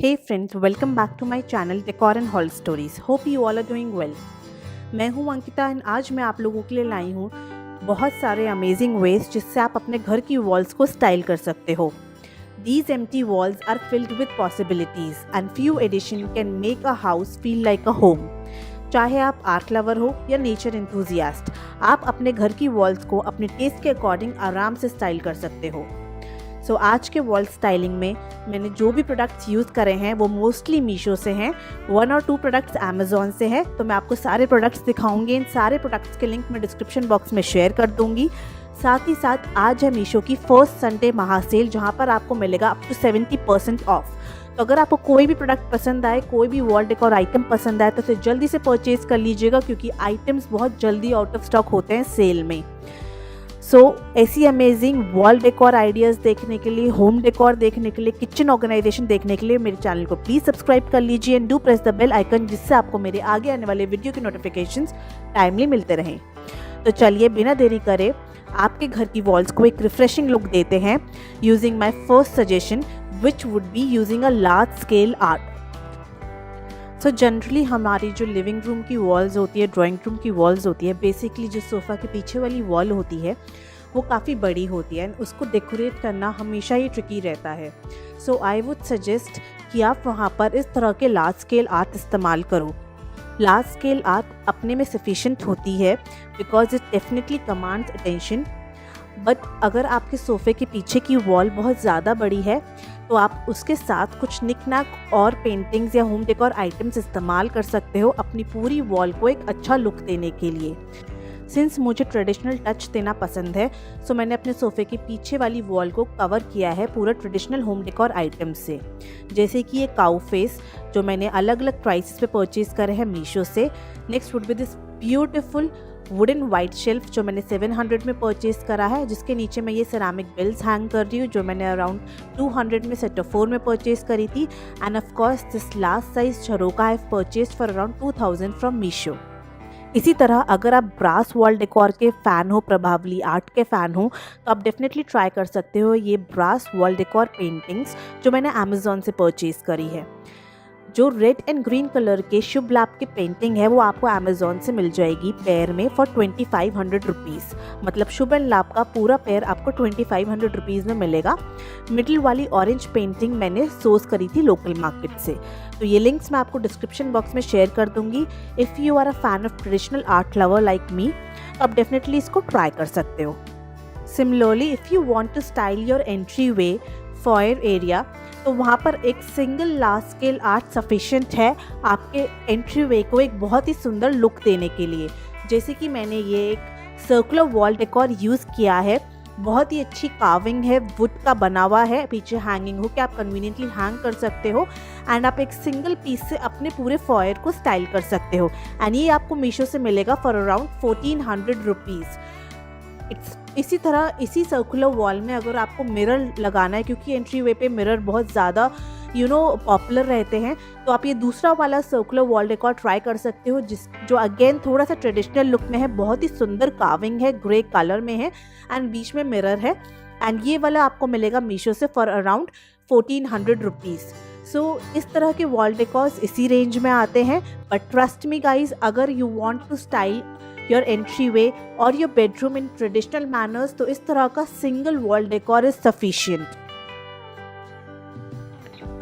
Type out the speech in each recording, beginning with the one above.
Hey friends, welcome back to my channel Decor and Haul Stories. Hope you all are doing well. मैं हूँ Ankita and आज मैं आप लोगों के लिए लाई हूँ बहुत सारे अमेजिंग वेज जिससे आप अपने घर की वॉल्स को स्टाइल कर सकते हो. These empty walls are filled with possibilities and few addition can make a house feel like a home. चाहे आप आर्ट लवर हो या नेचर एंथुजियास्ट, आप अपने घर की वॉल्स को अपने टेस्ट के अकॉर्डिंग आराम से स्टाइल कर सकते हो. सो आज के वॉल स्टाइलिंग में मैंने जो भी प्रोडक्ट्स यूज़ करे हैं वो मोस्टली मीशो से हैं, 1 और 2 प्रोडक्ट्स अमेज़ॉन से हैं. तो मैं आपको सारे प्रोडक्ट्स दिखाऊंगी. इन सारे प्रोडक्ट्स के लिंक मैं डिस्क्रिप्शन बॉक्स में शेयर कर दूंगी. साथ ही साथ आज है मीशो की फर्स्ट संडे महासेल जहां पर आपको मिलेगा अप टू 70% ऑफ. तो अगर आपको कोई भी प्रोडक्ट पसंद आए, कोई भी वॉल डेकोर आइटम पसंद आए तो उसे जल्दी से परचेज़ कर लीजिएगा क्योंकि आइटम्स बहुत जल्दी आउट ऑफ स्टॉक होते हैं सेल में. सो ऐसी अमेजिंग वॉल डेकोर आइडियाज़ देखने के लिए, होम डेकोर देखने के लिए, किचन ऑर्गेनाइजेशन देखने के लिए मेरे चैनल को प्लीज़ सब्सक्राइब कर लीजिए and do press the bell icon जिससे आपको मेरे आगे आने वाले वीडियो के नोटिफिकेशंस टाइमली मिलते रहें. तो चलिए बिना देरी करे आपके घर की वॉल्स को एक रिफ्रेशिंग लुक देते हैं using my first suggestion which would be using a large scale art. So generally हमारी जो लिविंग रूम की वॉल्स होती है, ड्राइंग रूम की वॉल्स होती है, बेसिकली जो सोफ़ा के पीछे वाली वॉल होती है वो काफ़ी बड़ी होती है एंड उसको डेकोरेट करना हमेशा ही ट्रिकी रहता है. सो आई वुड सजेस्ट कि आप वहाँ पर इस तरह के लार्ज स्केल आर्ट इस्तेमाल करो. लार्ज स्केल आर्ट अपने में सफिशेंट होती है because it definitely commands attention. But अगर आपके सोफ़े के पीछे की वॉल बहुत ज़्यादा बड़ी है तो आप उसके साथ कुछ निकनैक और पेंटिंग्स या होम डेकोर आइटम्स इस्तेमाल कर सकते हो अपनी पूरी वॉल को एक अच्छा लुक देने के लिए. सिंस मुझे ट्रेडिशनल टच देना पसंद है सो मैंने अपने सोफ़े के पीछे वाली वॉल को कवर किया है पूरा ट्रेडिशनल होम डेकोर आइटम्स से, जैसे कि ये काऊ फेस जो मैंने अलग अलग प्राइसेस पे परचेज़ करे हैं मीशो से. Next would be this beautiful wooden white shelf जो मैंने 700 में परचेज़ करा है, जिसके नीचे मैं ये सेरामिक बिल्स हैंग कर रही हूँ जो मैंने अराउंड 200 में सेट ऑफ 4 में परचेज़ करी थी. And of course this large size झरोका I have purchased for around 2000 from Meesho. इसी तरह अगर आप ब्रास वॉल डेकोर के फ़ैन हो, प्रभावली आर्ट के फ़ैन हो, तो आप डेफिनेटली ट्राई कर सकते हो ये ब्रास वॉल डेकोर पेंटिंग्स जो मैंने अमेज़ॉन से परचेज़ करी है. जो रेड एंड ग्रीन कलर के शुभ लाभ की पेंटिंग है वो आपको अमेज़ॉन से मिल जाएगी पेयर में फॉर 2500 रुपीज़. मतलब शुभ एंड लाभ का पूरा पेयर आपको 2500 रुपीज़ में मिलेगा. मिडिल वाली ऑरेंज पेंटिंग मैंने सोर्स करी थी लोकल मार्केट से. तो ये लिंक्स मैं आपको डिस्क्रिप्शन बॉक्स में शेयर कर दूंगी. If you are a fan of traditional art lover like me तो आप डेफिनेटली इसको ट्राई कर सकते हो. Similarly if you want to style your entry way foyer area तो वहाँ पर एक single large scale art sufficient है आपके एंट्री वे को एक बहुत ही सुंदर लुक देने के लिए. जैसे कि मैंने ये एक सर्कुलर वॉल डेकोर यूज़ किया है. बहुत ही अच्छी कार्विंग है, वुड का बना हुआ है, पीछे हैंगिंग हो कि आप कन्वीनियंटली हैंग कर सकते हो एंड आप एक सिंगल पीस से अपने पूरे फॉयर को स्टाइल कर सकते हो. एंड ये आपको मीशो से मिलेगा फॉर अराउंड 1400 रुपीज़. इसी तरह इसी सर्कुलर वॉल में अगर आपको मिरर लगाना है, क्योंकि एंट्री वे पे मिरर बहुत ज़्यादा पॉपुलर रहते हैं, तो आप ये दूसरा वाला सर्कुलर वॉल डेकोर ट्राई कर सकते हो जो अगेन थोड़ा सा ट्रेडिशनल लुक में है. बहुत ही सुंदर कार्विंग है, ग्रे कलर में है एंड बीच में मिरर है. एंड ये वाला आपको मिलेगा मीशो से फॉर अराउंड 1400 रुपीज़. सो इस तरह के वॉल डेकोर्स इसी रेंज में आते हैं. बट ट्रस्ट मी गाइज, अगर you want to style your entry way और your bedroom in traditional manners तो इस तरह का single wall decor is sufficient.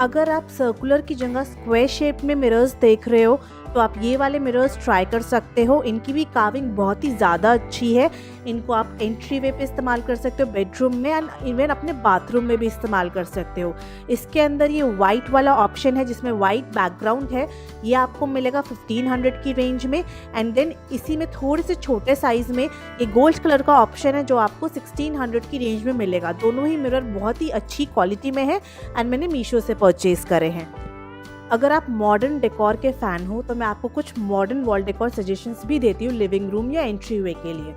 अगर आप सर्कुलर की जगह स्क्वायर शेप में मिरर्स देख रहे हो तो आप ये वाले मिरर्स ट्राई कर सकते हो. इनकी भी कार्विंग बहुत ही ज़्यादा अच्छी है. इनको आप एंट्री वे पे इस्तेमाल कर सकते हो, बेडरूम में एंड इवन अपने बाथरूम में भी इस्तेमाल कर सकते हो. इसके अंदर ये वाइट वाला ऑप्शन है जिसमें वाइट बैकग्राउंड है, ये आपको मिलेगा 1500 की रेंज में. एंड देन इसी में थोड़े से छोटे साइज़ में ये गोल्ड कलर का ऑप्शन है जो आपको 1600 की रेंज में मिलेगा. दोनों ही मिरर बहुत ही अच्छी क्वालिटी में है एंड मैंने मीशो से परचेज़ करे हैं. अगर आप मॉडर्न डेकोर के फ़ैन हो तो मैं आपको कुछ मॉडर्न वॉल डेकोर सजेशंस भी देती हूँ लिविंग रूम या एंट्री वे के लिए.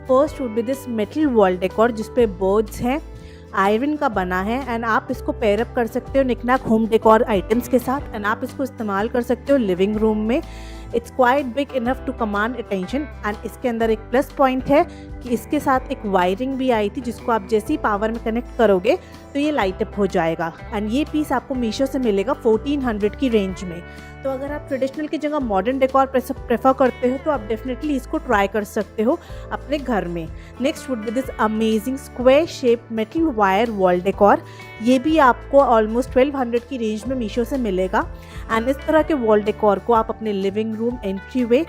First would be this metal wall decor जिस पे बर्ड्स हैं, आयरन का बना है एंड आप इसको पेयर अप कर सकते हो निकनैक होम डेकोर आइटम्स के साथ एंड आप इसको इस्तेमाल कर सकते हो लिविंग रूम में. It's quite big enough to command attention. And इसके अंदर एक प्लस पॉइंट है कि इसके साथ एक वायरिंग भी आई थी, जिसको आप जैसे ही पावर में कनेक्ट करोगे तो ये लाइट अप हो जाएगा। एंड ये पीस आपको मीशो से मिलेगा 1400 की रेंज में। तो अगर आप ट्रेडिशनल की जगह मॉडर्न डेकोर प्रेफर करते हो तो आप डेफिनेटली इसको ट्राई कर सकते हो अपने घर में। Next would be this amazing square shape metal wire wall decor. ये भी आपको ऑलमोस्ट 1200 की रेंज में मीशो से मिलेगा। एंड इस तरह के वॉल डेकोर को आप अपने लिविंग रूम, एंट्री वे,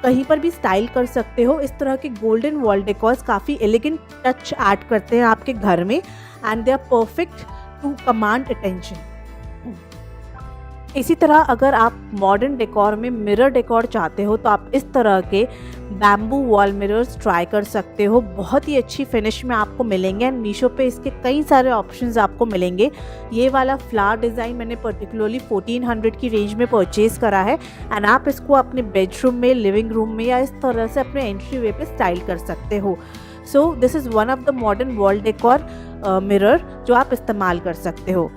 कहीं पर भी स्टाइल कर सकते हो। इस तरह के गोल्डन वॉल डेकोर्स काफ़ी एलिगेंट टच ऐड करते हैं आपके घर में and they are perfect to command attention. इसी तरह अगर आप मॉडर्न डेकोर में मिरर डेकोर चाहते हो तो आप इस तरह के बैम्बू वॉल मिरर्स ट्राई कर सकते हो। बहुत ही अच्छी फिनिश में आपको मिलेंगे एंड मीशो पे इसके कई सारे ऑप्शंस आपको मिलेंगे। ये वाला फ्लावर डिज़ाइन मैंने पर्टिकुलरली 1400 की रेंज में परचेज़ करा है एंड आप इसको अपने बेडरूम में, लिविंग रूम में या इस तरह से अपने एंट्री वे पे स्टाइल कर सकते हो। So this is one of the modern wall decor mirror जो आप इस्तेमाल कर सकते हो।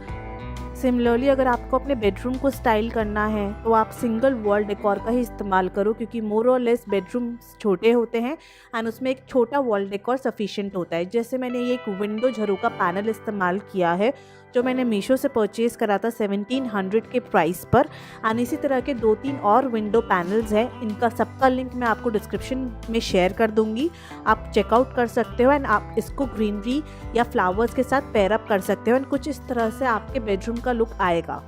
सिमिलरली अगर आपको अपने बेडरूम को स्टाइल करना है तो आप सिंगल वॉल डेकोर का ही इस्तेमाल करो, क्योंकि मोर और लेस बेडरूम छोटे होते हैं एंड उसमें एक छोटा वॉल डेकोर सफिशिएंट होता है। जैसे मैंने ये एक विंडो झरोका पैनल इस्तेमाल किया है जो मैंने मीशो से परचेज़ करा था 1700 के प्राइस पर। एंड इसी तरह के 2-3 और विंडो पैनल्स हैं, इनका सबका लिंक मैं आपको डिस्क्रिप्शन में शेयर कर दूंगी, आप चेकआउट कर सकते हो एंड आप इसको ग्रीनरी या फ्लावर्स के साथ पेयर अप कर सकते हो एंड कुछ इस तरह से आपके बेडरूम का लुक आएगा।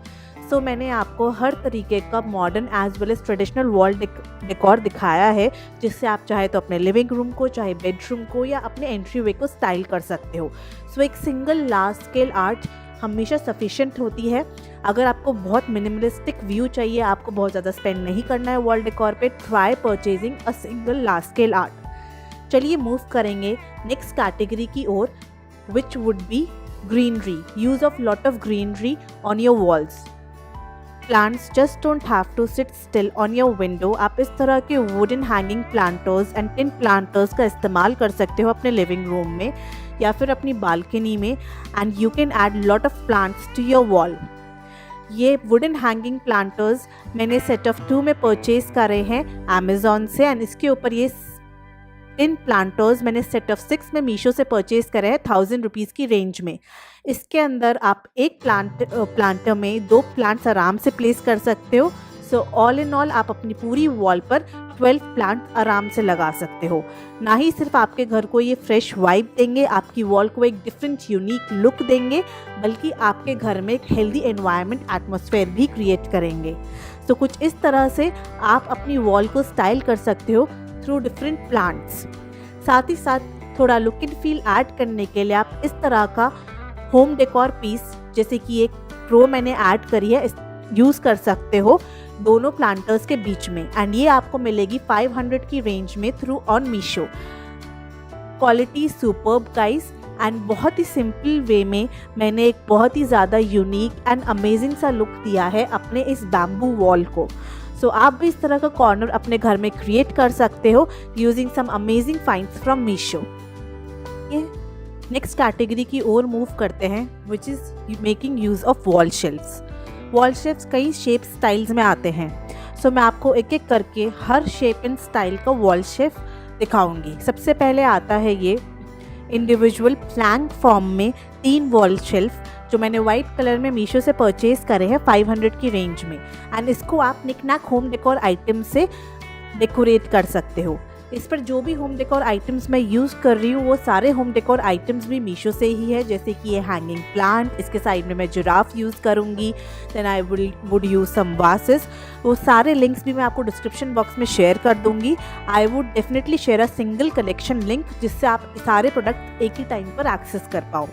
सो मैंने आपको हर तरीके का modern as well as traditional wall decor दिखाया है, जिससे आप चाहे तो अपने लिविंग रूम को, चाहे बेडरूम को या अपने एंट्री वे को स्टाइल कर सकते हो। सो एक सिंगल लार्ज स्केल आर्ट हमेशा सफिशिएंट होती है। अगर आपको बहुत मिनिमलिस्टिक व्यू चाहिए, आपको बहुत ज़्यादा स्पेंड नहीं करना है वॉल डेकोर पे, try purchasing a single large scale art. चलिए मूव करेंगे नेक्स्ट कैटेगरी की ओर, which would be greenery, use of lot of greenery on your walls. Plants just don't have to sit still on your window. आप इस तरह के wooden hanging planters and tin planters का इस्तेमाल कर सकते हो अपने लिविंग रूम में या फिर अपनी बालकनी में and you can add lot of plants to your wall. ये वुडन हैंगिंग प्लांटर्स मैंने सेट ऑफ 2 में परचेज करे हैं अमेज़ॉन से एंड इसके ऊपर ये टिन प्लांटर्स मैंने सेट ऑफ 6 में मीशो से परचेज करे हैं 1000 रुपीज़ की रेंज में। इसके अंदर आप एक प्लांटर में 2 प्लांट्स आराम से प्लेस कर सकते हो। सो ऑल इन ऑल आप अपनी पूरी वॉल पर 12 प्लांट आराम से लगा सकते हो। ना ही सिर्फ आपके घर को ये फ्रेश वाइब देंगे, आपकी वॉल को एक डिफरेंट यूनिक लुक देंगे, बल्कि आपके घर में एक हेल्दी एनवायरनमेंट एटमॉस्फेयर भी क्रिएट करेंगे। तो कुछ इस तरह से आप अपनी वॉल को स्टाइल कर सकते हो थ्रू डिफरेंट प्लांट्स। साथ ही साथ थोड़ा लुक एंड फील ऐड करने के लिए आप इस तरह का होम डेकोर पीस, जैसे कि एक रो मैंने ऐड करी है, यूज़ कर सकते हो दोनों प्लांटर्स के बीच में एंड ये आपको मिलेगी 500 की रेंज में through on Meesho. Quality superb guys and बहुत ही सिंपल वे में मैंने एक बहुत ही ज़्यादा यूनिक एंड अमेजिंग सा लुक दिया है अपने इस बैम्बू वॉल को। सो आप भी इस तरह का कॉर्नर अपने घर में क्रिएट कर सकते हो using some amazing finds from Meesho. Next category की ओर मूव करते हैं, which is making use of wall shelves. Wall shelves कई शेप स्टाइल्स में आते हैं। सो मैं आपको एक एक करके हर शेप एंड स्टाइल का वॉल शेल्फ दिखाऊंगी। सबसे पहले आता है ये इंडिविजुअल प्लैंक फॉर्म में 3 वॉल शेल्फ जो मैंने वाइट कलर में मीशो से परचेज करे हैं 500 की रेंज में एंड इसको आप निकनैक होम डेकोर आइटम से डेकोरेट कर सकते हो। इस पर जो भी होम डेकोर आइटम्स मैं यूज़ कर रही हूँ वो सारे होम डेकोर आइटम्स भी मीशो से ही है, जैसे कि ये हैंगिंग प्लांट, इसके साइड में मैं जिराफ यूज़ करूँगी, then I would use some vases. वो सारे लिंक्स भी मैं आपको डिस्क्रिप्शन बॉक्स में शेयर कर दूँगी। I would definitely share a single collection link जिससे आप सारे प्रोडक्ट एक ही टाइम पर एक्सेस कर पाओ।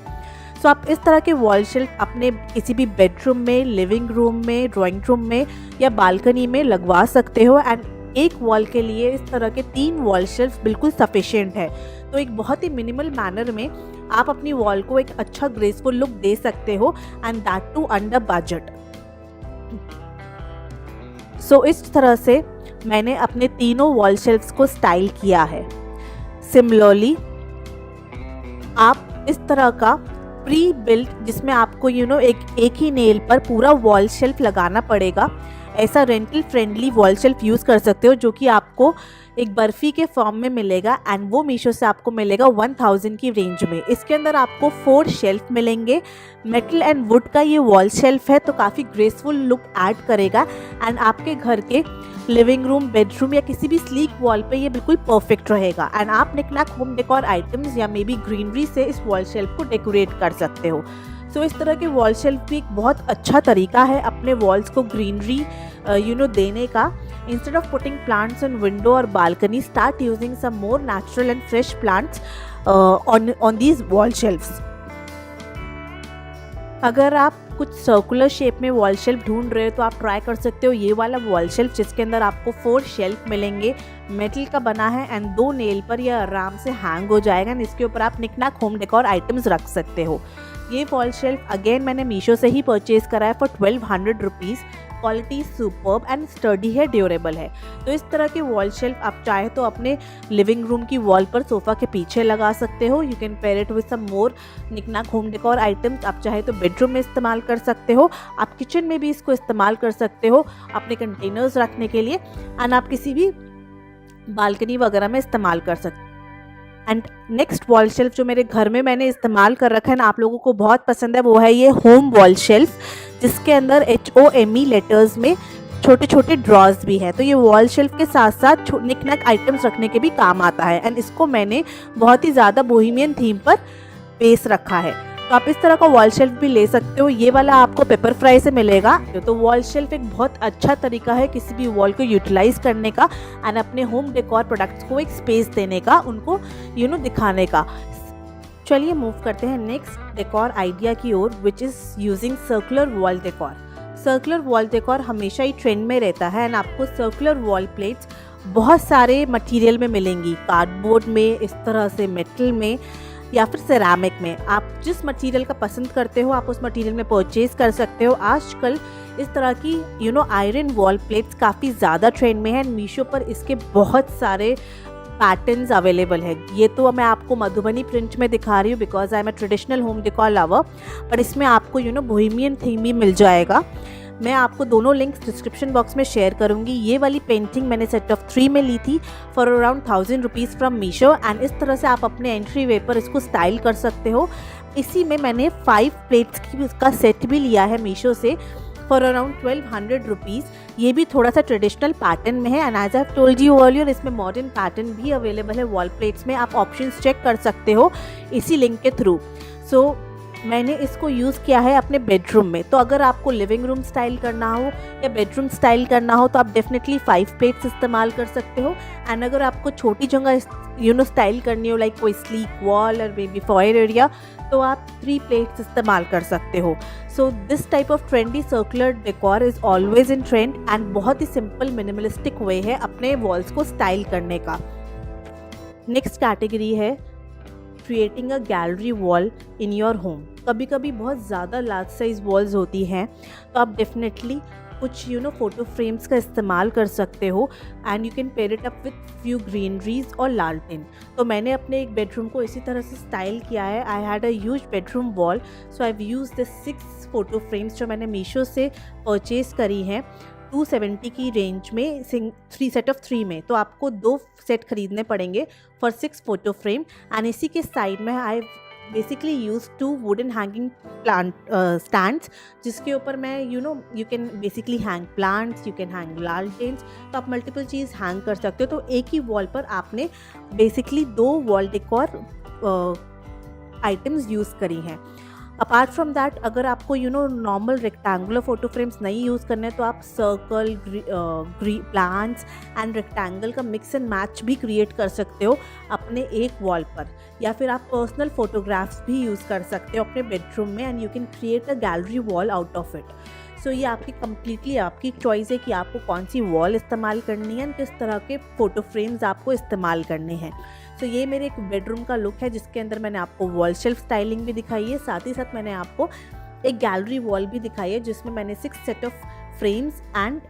सो आप इस तरह के वॉल शेल्फ अपने किसी भी बेडरूम में, लिविंग रूम में, ड्राइंग रूम में या बालकनी में लगवा सकते हो एंड एक वॉल के लिए इस तरह के 3 वॉल शेल्फ बिल्कुल सफिशिएंट है। तो एक बहुत ही मिनिमल मैनर में आप अपनी वॉल को एक अच्छा ग्रेसफुल लुक दे सकते हो and that too under budget. So इस तरह से मैंने अपने तीनों वॉल शेल्फ्स को स्टाइल किया है। सिमिलरली आप इस तरह का प्री बिल्ट, जिसमें आपको एक ही नेल पर पूरा वॉल शेल्फ लगाना पड़ेगा, ऐसा rental friendly wall shelf use कर सकते हो जो कि आपको एक बर्फ़ी के फॉर्म में मिलेगा एंड वो मीशो से आपको मिलेगा 1000 की रेंज में। इसके अंदर आपको 4 शेल्फ मिलेंगे। मेटल एंड वुड का ये वॉल शेल्फ है तो काफ़ी ग्रेसफुल लुक ऐड करेगा एंड आपके घर के लिविंग रूम, बेडरूम या किसी भी स्लीक वॉल पे ये बिल्कुल परफेक्ट रहेगा। एंड आप निकनाक होम डेकोर आइटम्स या मे बी ग्रीनरी से इस वॉल शेल्फ को डेकोरेट कर सकते हो। सो इस तरह के वॉल शेल्फ भी एक बहुत अच्छा तरीका है अपने वॉल्स को ग्रीनरी देने का। Instead of putting plants on window or balcony, start using some more natural and fresh plants on these wall shelves. अगर आप कुछ सर्कुलर शेप में वॉल शेल्फ ढूंढ रहे हो तो आप ट्राई कर सकते हो ये वाला वॉल शेल्फ, जिसके अंदर आपको 4 शेल्फ मिलेंगे। मेटल का बना है एंड 2 नेल पर यह आराम से हैंग हो जाएगा एंड इसके ऊपर आप निकनाक होम डेकोर आइटम्स रख सकते हो। ये वॉल शेल्फ अगेन मैंने मीशो से ही परचेज करा है for 1200 rupees. Quality superb and study है, ड्यूरेबल है। तो इस तरह के वॉल शेल्फ आप चाहे तो अपने लिविंग रूम की वॉल पर सोफ़ा के पीछे लगा सकते हो। You can pair it with some more knickknack home decor items. आप चाहे तो बेडरूम में इस्तेमाल कर सकते हो, आप किचन में भी इसको इस्तेमाल कर सकते हो अपने कंटेनर्स रखने के लिए एंड आप किसी भी बालकनी वगैरह में इस्तेमाल कर सकते हो। एंड नेक्स्ट वॉल शेल्फ जो मेरे घर में मैंने इस्तेमाल कर रखा है ना, आप लोगों को बहुत पसंद है, वो है ये होम वॉल शेल्फ, जिसके अंदर HOME लेटर्स में छोटे छोटे ड्रॉज भी है। तो ये वॉल शेल्फ के साथ साथ निकनैक आइटम्स रखने के भी काम आता है एंड इसको मैंने बहुत ही ज़्यादा बोहेमियन थीम पर बेस रखा है। तो आप इस तरह का वॉल शेल्फ भी ले सकते हो। ये वाला आपको पेपर फ्राई से मिलेगा। तो वॉल शेल्फ एक बहुत अच्छा तरीका है किसी भी वॉल को यूटिलाइज करने का एंड अपने होम डेकोर प्रोडक्ट्स को एक स्पेस देने का, उनको दिखाने का। चलिए मूव करते हैं नेक्स्ट डेकोर आइडिया की ओर, which is using circular wall decor. Circular wall decor हमेशा ही ट्रेंड में रहता है एंड आपको सर्कुलर वॉल प्लेट्स बहुत सारे मटेरियल में मिलेंगी, कार्डबोर्ड में, इस तरह से मेटल में या फिर सेरामिक में। आप जिस मटेरियल का पसंद करते हो आप उस मटेरियल में परचेज कर सकते हो। आजकल इस तरह की आयरन वॉल प्लेट्स काफ़ी ज़्यादा ट्रेंड में है। मीशो पर इसके बहुत सारे पैटर्न्स अवेलेबल है। ये तो मैं आपको मधुबनी प्रिंट में दिखा रही हूँ because I am a traditional home decor lover, पर इसमें आपको बोहेमियन थीम भी मिल जाएगा। मैं आपको दोनों लिंक्स डिस्क्रिप्शन बॉक्स में शेयर करूंगी। ये वाली पेंटिंग मैंने सेट ऑफ 3 में ली थी for around 1000 rupees from Meesho and इस तरह से आप अपने एंट्री वे पर इसको स्टाइल कर सकते हो। इसी में मैंने 5 प्लेट्स की उसका सेट भी लिया है मीशो से फॉर अराउंड 1200 रुपीज़। ये भी थोड़ा सा ट्रेडिशनल पैटर्न में है and as I have told you earlier इसमें मॉडर्न पैटर्न भी अवेलेबल है वॉल प्लेट्स में। आप ऑप्शंस चेक कर सकते हो इसी लिंक के थ्रू। सो मैंने इसको यूज़ किया है अपने बेडरूम में। तो अगर आपको लिविंग रूम स्टाइल करना हो या बेडरूम स्टाइल करना हो तो आप डेफिनेटली 5 प्लेट्स इस्तेमाल कर सकते हो। एंड अगर आपको छोटी जगह स्टाइल करनी हो लाइक कोई स्लीक वॉल और मे बी फॉयर एरिया, तो आप 3 प्लेट्स इस्तेमाल कर सकते हो। So this type of trendy circular decor is always in trend and बहुत ही सिंपल मिनिमलिस्टिक वे है अपने वॉल्स को स्टाइल करने का। नेक्स्ट कैटेगरी है creating a gallery wall in your home. कभी कभी बहुत ज़्यादा लार्ज साइज वॉल्स होती हैं तो आप डेफिनेटली कुछ फ़ोटो फ्रेम्स का इस्तेमाल कर सकते हो and you can pair it up with few greeneries और लालटेन। तो मैंने अपने एक बेडरूम को इसी तरह से स्टाइल किया है। I had a huge bedroom wall, so I have used the 6 photo frames जो मैंने मीशो से परचेज़ करी हैं 270 की रेंज में, 3 सेट ऑफ 3 में। तो आपको 2 सेट खरीदने पड़ेंगे फॉर 6 फोटो फ्रेम एंड इसी के साइड में I basically use 2 wooden hanging plant stands, जिसके ऊपर मैं you can basically hang plants, you can hang लालटेन्स। तो आप मल्टीपल चीज़ हैंग कर सकते हो। तो एक ही वॉल पर आपने basically 2 wall decor items use करी हैं। अपार्ट फ्रॉम दैट अगर आपको नॉर्मल रेक्टेंगुलर फोटो फ्रेम्स नहीं यूज़ करने तो आप सर्कल, प्लांट्स एंड रेक्टेंगल का मिक्स एंड मैच भी क्रिएट कर सकते हो अपने एक वॉल पर, या फिर आप पर्सनल फोटोग्राफ्स भी यूज़ कर सकते हो अपने बेडरूम में and you can create a gallery wall out of it. So ये आपकी कम्प्लीटली आपकी चॉइस है कि आपको कौन सी वॉल इस्तेमाल करनी है और किस तरह के फ़ोटो फ्रेम्स आपको इस्तेमाल करने हैं। सो ये मेरे एक बेडरूम का लुक है जिसके अंदर मैंने आपको वॉल शेल्फ स्टाइलिंग भी दिखाई है, साथ ही साथ मैंने आपको एक गैलरी वॉल भी दिखाई है जिसमें मैंने 6 set of frames and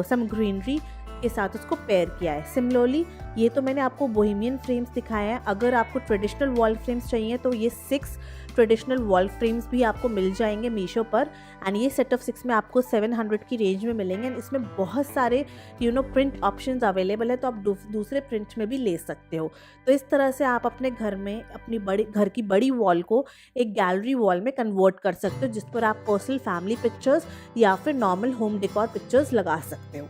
some greenery के साथ उसको पेयर किया है। सिमिलरली ये तो मैंने आपको बोहेमियन फ्रेम्स दिखाए हैं। अगर आपको ट्रेडिशनल वॉल फ्रेम्स चाहिए तो ये 6 ट्रेडिशनल वॉल फ्रेम्स भी आपको मिल जाएंगे मीशो पर, एंड ये सेट ऑफ 6 में आपको 700 की रेंज में मिलेंगे। एंड इसमें बहुत सारे प्रिंट ऑप्शंस अवेलेबल है, तो आप दूसरे प्रिंट में भी ले सकते हो। तो इस तरह से आप अपने घर में अपनी घर की बड़ी वॉल को एक गैलरी वॉल में कन्वर्ट कर सकते हो, जिस पर आप पर्सनल फैमिली पिक्चर्स या फिर नॉर्मल होम डेकोर पिक्चर्स लगा सकते हो।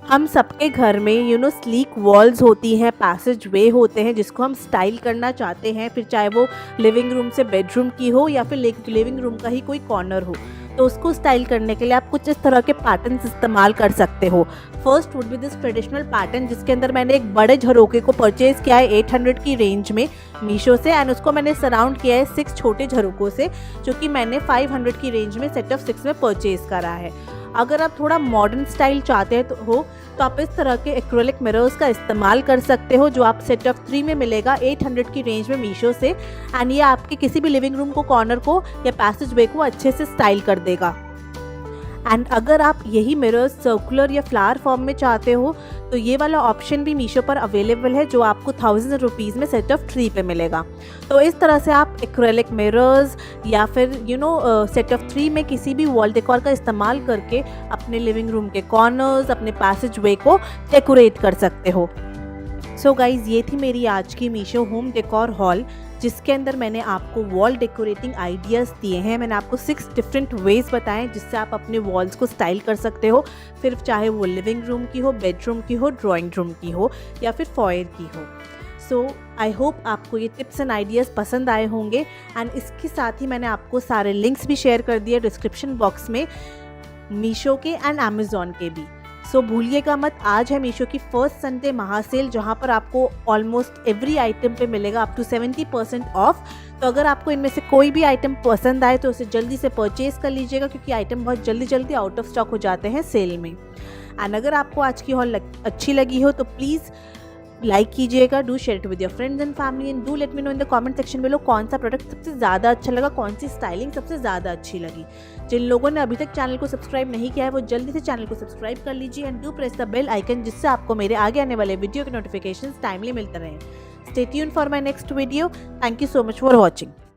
हम सबके घर में स्लीक वॉल्स होती हैं, पैसेज वे होते हैं जिसको हम स्टाइल करना चाहते हैं, फिर चाहे वो लिविंग रूम से बेडरूम की हो या फिर लिविंग रूम का ही कोई कॉर्नर हो। तो उसको स्टाइल करने के लिए आप कुछ इस तरह के पैटर्न्स इस्तेमाल कर सकते हो। First would be this traditional pattern, जिसके अंदर मैंने एक बड़े झरोके को परचेज़ किया है 800 की रेंज में मीशो से, एंड उसको मैंने सराउंड किया है 6 छोटे झरोकों से, जो कि मैंने 500 की रेंज में सेट ऑफ 6 में परचेज़ करा है। अगर आप थोड़ा मॉडर्न स्टाइल चाहते हैं तो आप इस तरह के एक्रेलिक मिरर्स का इस्तेमाल कर सकते हो, जो आप सेट ऑफ 3 में मिलेगा 800 की रेंज में मीशो से, एंड ये आपके किसी भी लिविंग रूम को, कॉर्नर को या पैसेज वे को अच्छे से स्टाइल कर देगा। एंड अगर आप यही मिरर्स सर्कुलर या फ्लावर फॉर्म में चाहते हो तो ये वाला ऑप्शन भी मीशो पर अवेलेबल है, जो आपको 1000 रुपीज़ में सेट ऑफ 3 पे मिलेगा। तो इस तरह से आप एक्रेलिक मिरर्स या फिर सेट ऑफ 3 में किसी भी वॉल डेकोर का इस्तेमाल करके अपने लिविंग रूम के कॉर्नर्स, अपने पैसेज वे को डेकोरेट कर सकते हो। सो गाइज़, ये थी मेरी आज की मीशो होम डेकोर हॉल, जिसके अंदर मैंने आपको वॉल डेकोरेटिंग आइडियाज़ दिए हैं। मैंने आपको 6 डिफरेंट वेज़ बताएं जिससे आप अपने वॉल्स को स्टाइल कर सकते हो, फिर चाहे वो लिविंग रूम की हो, बेडरूम की हो, ड्राइंग रूम की हो या फिर फॉयर की हो। सो आई होप आपको ये टिप्स एंड आइडियाज़ पसंद आए होंगे, एंड इसके साथ ही मैंने आपको सारे लिंक्स भी शेयर कर दिए डिस्क्रिप्शन बॉक्स में, मीशो के एंड अमेज़ॉन के भी। सो भूलिएगा मत, आज है मीशो की फर्स्ट संडे महासेल, जहाँ पर आपको ऑलमोस्ट एवरी आइटम पे मिलेगा अप टू 70% ऑफ। तो अगर आपको इनमें से कोई भी आइटम पसंद आए तो उसे जल्दी से परचेज़ कर लीजिएगा, क्योंकि आइटम बहुत जल्दी आउट ऑफ स्टॉक हो जाते हैं सेल में। एंड अगर आपको आज की हॉल अच्छी लगी हो तो प्लीज़ लाइक कीजिएगा, do share it with your friends and family, and do let me know in the comment section below कौन सा प्रोडक्ट सबसे ज़्यादा अच्छा लगा, कौन सी स्टाइलिंग सबसे ज़्यादा अच्छी लगी। जिन लोगों ने अभी तक चैनल को सब्सक्राइब नहीं किया है वो जल्दी से चैनल को सब्सक्राइब कर लीजिए, and do press the bell icon, जिससे आपको मेरे आगे आने वाले वीडियो के नोटिफिकेशंस टाइमली मिलते रहें। Stay tuned for my next video. Thank you so much for watching.